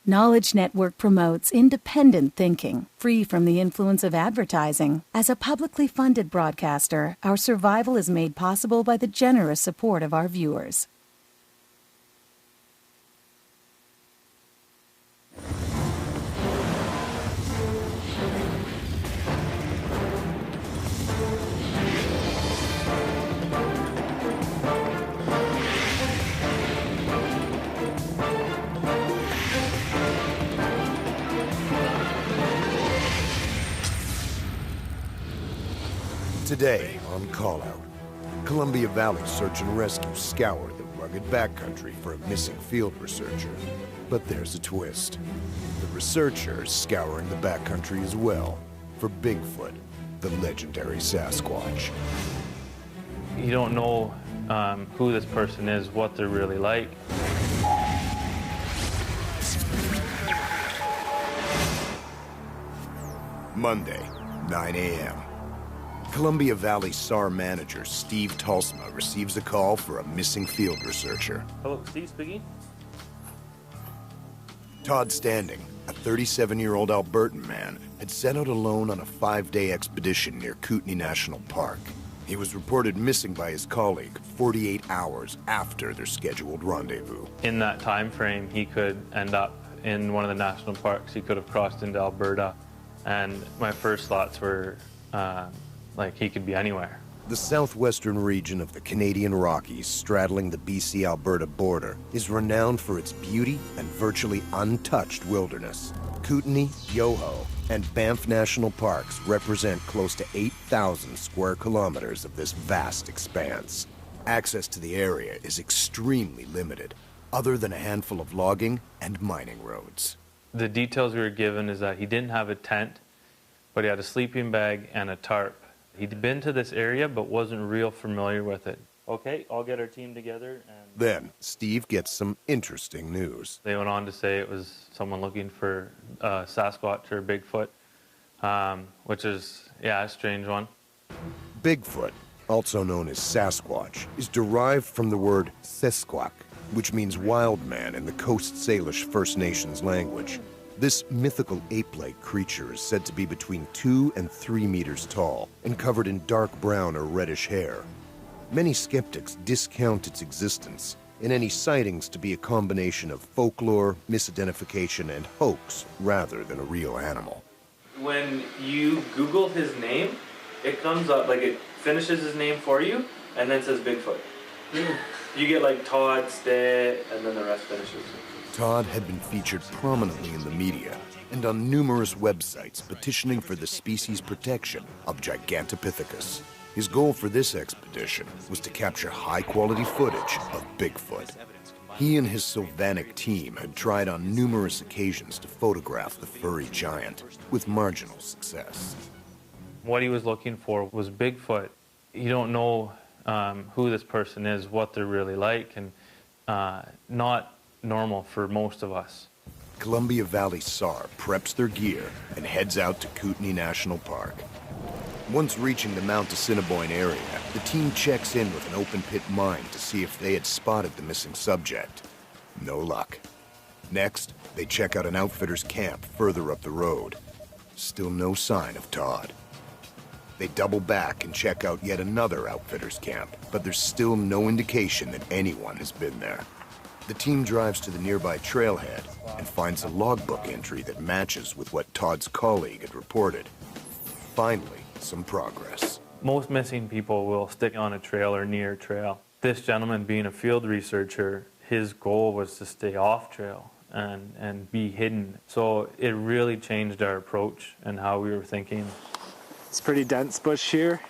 Knowledge Network promotes independent thinking, free from the influence of advertising. As a publicly funded broadcaster, our survival is made possible by the generous support of our viewers. Today on Call Out, Columbia Valley Search and Rescue scour the rugged backcountry for a missing field researcher. But there's a twist. The researcher is scouring the backcountry as well for Bigfoot, the legendary Sasquatch. You don't know who this person is, what they're really like. Monday, 9 a.m. Columbia Valley SAR manager Steve Talsma receives a call for a missing field researcher. Hello, Steve speaking. Todd Standing, a 37-year-old Albertan man, had set out alone on a 5-day expedition near Kootenay National Park. He was reported missing by his colleague 48 hours after their scheduled rendezvous. In that time frame, he could end up in one of the national parks. He could have crossed into Alberta, and my first thoughts were like he could be anywhere. The southwestern region of the Canadian Rockies, straddling the BC-Alberta border, is renowned for its beauty and virtually untouched wilderness. Kootenay, Yoho, and Banff National Parks represent close to 8,000 square kilometers of this vast expanse. Access to the area is extremely limited, other than a handful of logging and mining roads. The details we were given is that he didn't have a tent, but he had a sleeping bag and a tarp. He'd been to this area, but wasn't real familiar with it. Okay, I'll get our team together. And then, Steve gets some interesting news. They went on to say it was someone looking for Sasquatch or Bigfoot, which is, yeah, a strange one. Bigfoot, also known as Sasquatch, is derived from the word Sesquak, which means wild man in the Coast Salish First Nations language. This mythical ape-like creature is said to be between 2 and 3 meters tall and covered in dark brown or reddish hair. Many skeptics discount its existence and any sightings to be a combination of folklore, misidentification, and hoax rather than a real animal. When you Google his name, it comes up, like it finishes his name for you and then says Bigfoot. You get like Todd, Stay, and then the rest finishes. Todd had been featured prominently in the media and on numerous websites petitioning for the species protection of Gigantopithecus. His goal for this expedition was to capture high-quality footage of Bigfoot. He and his Sylvanic team had tried on numerous occasions to photograph the furry giant, with marginal success. What he was looking for was Bigfoot. You don't know who this person is, what they're really like, and not normal for most of us. Columbia Valley SAR preps their gear and heads out to Kootenay National Park. Once reaching the Mount Assiniboine area, the team checks in with an open-pit mine to see if they had spotted the missing subject. No luck. Next, they check out an outfitter's camp further up the road. Still no sign of Todd. They double back and check out yet another outfitter's camp, but there's still no indication that anyone has been there. The team drives to the nearby trailhead and finds a logbook entry that matches with what Todd's colleague had reported. Finally, some progress. Most missing people will stick on a trail or near a trail. This gentleman, being a field researcher, his goal was to stay off trail and be hidden. So it really changed our approach and how we were thinking. It's pretty dense bush here.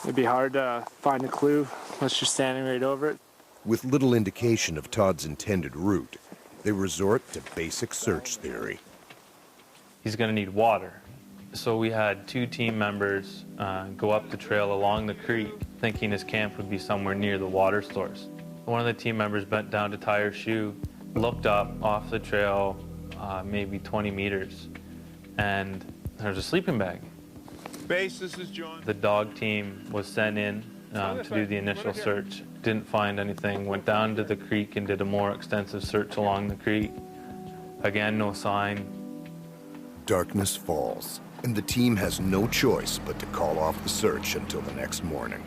It'd be hard to find a clue unless you're standing right over it. With little indication of Todd's intended route, they resort to basic search theory. He's going to need water. So we had 2 team members go up the trail along the creek, thinking his camp would be somewhere near the water source. One of the team members bent down to tie her shoe, looked up off the trail maybe 20 meters, and there's a sleeping bag. Base, this is John. The dog team was sent in to do the initial search. Didn't find anything, went down to the creek and did a more extensive search along the creek. Again, no sign. Darkness falls, and the team has no choice but to call off the search until the next morning.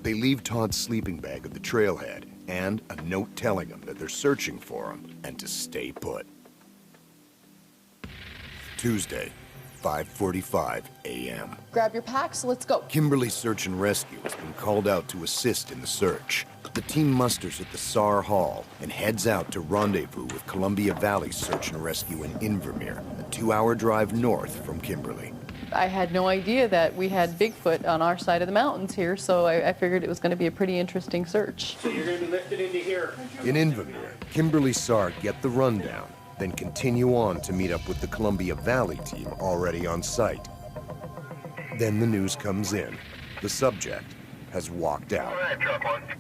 They leave Todd's sleeping bag at the trailhead and a note telling him that they're searching for him and to stay put. Tuesday, 5:45 a.m. Grab your packs, let's go. Kimberly Search and Rescue has been called out to assist in the search. The team musters at the SAR Hall and heads out to rendezvous with Columbia Valley Search and Rescue in Invermere, a 2-hour drive north from Kimberly. I had no idea that we had Bigfoot on our side of the mountains here, so I figured it was going to be a pretty interesting search. So you're going to be lifted into here. In Invermere, Kimberly SAR get the rundown, then continue on to meet up with the Columbia Valley team already on site. Then the news comes in. The subject has walked out.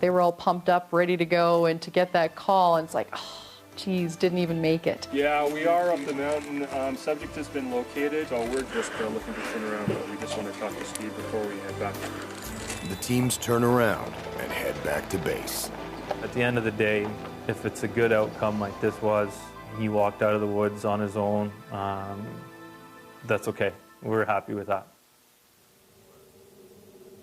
They were all pumped up, ready to go, and to get that call, and it's like, oh, geez, didn't even make it. Yeah, we are up the mountain. Subject has been located, so we're just looking to turn around, but we just want to talk to Steve before we head back. The teams turn around and head back to base. At the end of the day, if it's a good outcome like this was, he walked out of the woods on his own, that's okay. We're happy with that.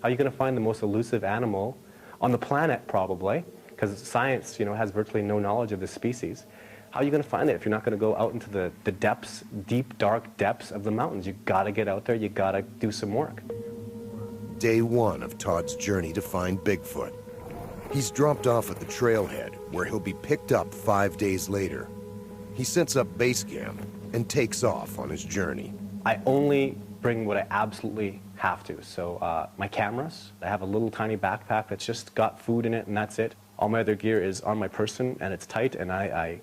How are you going to find the most elusive animal on the planet, probably, because science, has virtually no knowledge of this species. How are you going to find it if you're not going to go out into the depths, deep, dark depths of the mountains? You got to get out there. You got to do some work. Day 1 of Todd's journey to find Bigfoot. He's dropped off at the trailhead, where he'll be picked up 5 days later. He sets up base camp and takes off on his journey. I only bring what I absolutely have to. So my cameras, I have a little tiny backpack that's just got food in it, and that's it. All my other gear is on my person, and it's tight, and I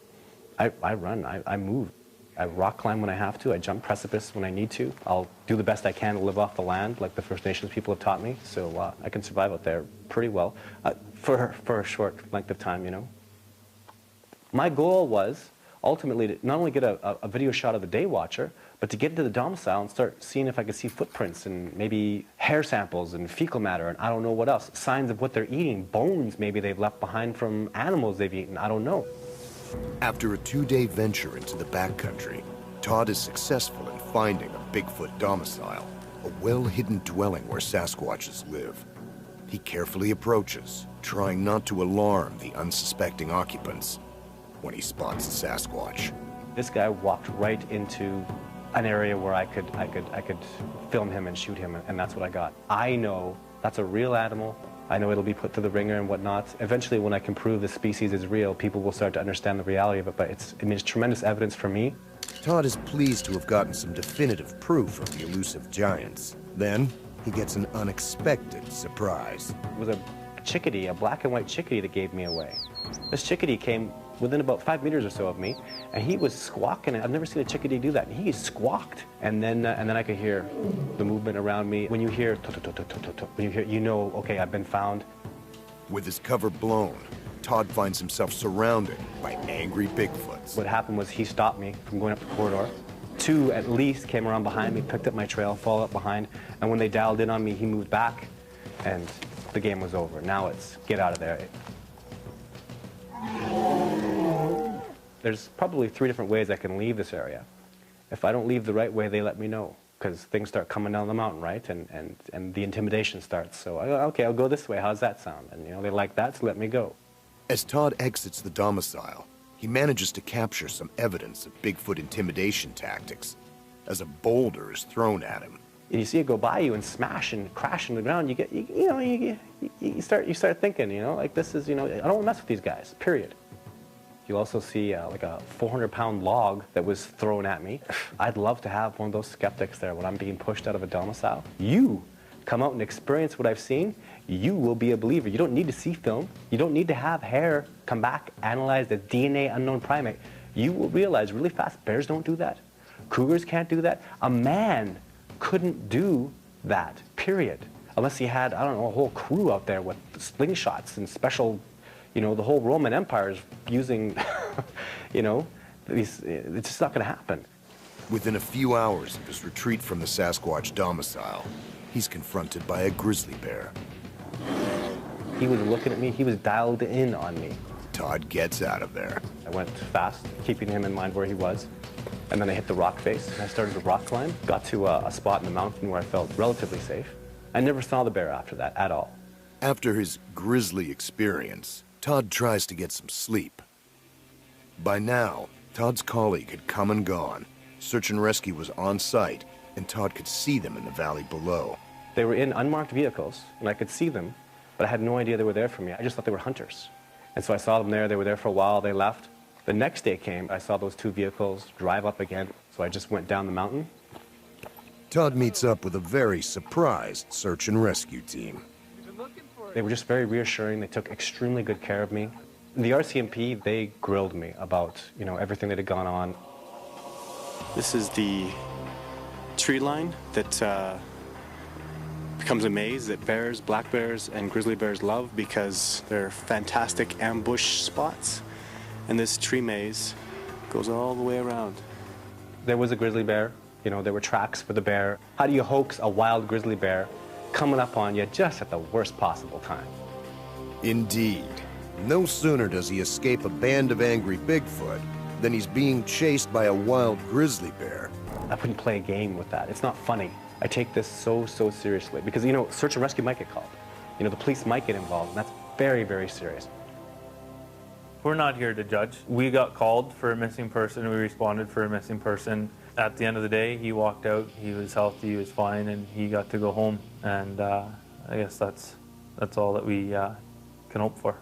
run, I move. I rock climb when I have to. I jump precipice when I need to. I'll do the best I can to live off the land, like the First Nations people have taught me. So I can survive out there pretty well for a short length of time, My goal was ultimately to not only get a video shot of the day watcher, but to get into the domicile and start seeing if I could see footprints and maybe hair samples and fecal matter and I don't know what else. Signs of what they're eating, bones maybe they've left behind from animals they've eaten, I don't know. After a 2-day venture into the backcountry, Todd is successful in finding a Bigfoot domicile, a well-hidden dwelling where Sasquatches live. He carefully approaches, trying not to alarm the unsuspecting occupants, when he spots the Sasquatch. This guy walked right into an area where I could film him and shoot him, and that's what I got. I know that's a real animal. I know it'll be put to the ringer and whatnot. Eventually, when I can prove the species is real, people will start to understand the reality of it, but it's tremendous evidence for me. Todd is pleased to have gotten some definitive proof of the elusive giants. Then, he gets an unexpected surprise. It was a chickadee, a black and white chickadee that gave me away. This chickadee came within about 5 meters or so of me, and he was squawking. I've never seen a chickadee do that. And he squawked, and then I could hear the movement around me. When you hear, when you hear, okay, I've been found. With his cover blown, Todd finds himself surrounded by angry Bigfoots. What happened was he stopped me from going up the corridor. 2 at least came around behind me, picked up my trail, followed up behind, and when they dialed in on me, he moved back, and the game was over. Now it's get out of there. There's probably 3 different ways I can leave this area. If I don't leave the right way, they let me know, because things start coming down the mountain, right? And the intimidation starts. So, okay, I'll go this way. How's that sound? And, they like that, so let me go. As Todd exits the domicile, he manages to capture some evidence of Bigfoot intimidation tactics as a boulder is thrown at him. And you see it go by you and smash and crash into the ground. You start thinking, like this is, I don't want to mess with these guys, period. You'll also see like a 400-pound log that was thrown at me. I'd love to have one of those skeptics there when I'm being pushed out of a domicile. You come out and experience what I've seen, you will be a believer. You don't need to see film. You don't need to have hair come back, analyze the DNA unknown primate. You will realize really fast, bears don't do that. Cougars can't do that. A man couldn't do that, period. Unless he had, I don't know, a whole crew out there with slingshots and special, the whole Roman Empire is using, it's just not going to happen. Within a few hours of his retreat from the Sasquatch domicile, he's confronted by a grizzly bear. He was looking at me, he was dialed in on me. Todd gets out of there. I went fast, keeping him in mind where he was. And then I hit the rock face, and I started to rock climb. Got to a spot in the mountain where I felt relatively safe. I never saw the bear after that at all. After his grisly experience, Todd tries to get some sleep. By now, Todd's colleague had come and gone. Search and rescue was on site, and Todd could see them in the valley below. They were in unmarked vehicles, and I could see them, but I had no idea they were there for me. I just thought they were hunters. And so I saw them there. They were there for a while. They left. The next day came. I saw those two vehicles drive up again, so I just went down the mountain. Todd meets up with a very surprised search and rescue team. They were just very reassuring. They took extremely good care of me. The RCMP, they grilled me about, everything that had gone on. This is the tree line that becomes a maze that bears, black bears, and grizzly bears love because they're fantastic ambush spots. And this tree maze goes all the way around. There was a grizzly bear. There were tracks for the bear. How do you hoax a wild grizzly bear coming up on you just at the worst possible time? Indeed. No sooner does he escape a band of angry Bigfoot than he's being chased by a wild grizzly bear. I wouldn't play a game with that. It's not funny. I take this so seriously because, search and rescue might get called. The police might get involved, and that's very, very serious. We're not here to judge. We got called for a missing person. We responded for a missing person. At the end of the day, he walked out. He was healthy. He was fine, and he got to go home. And I guess that's all that we can hope for.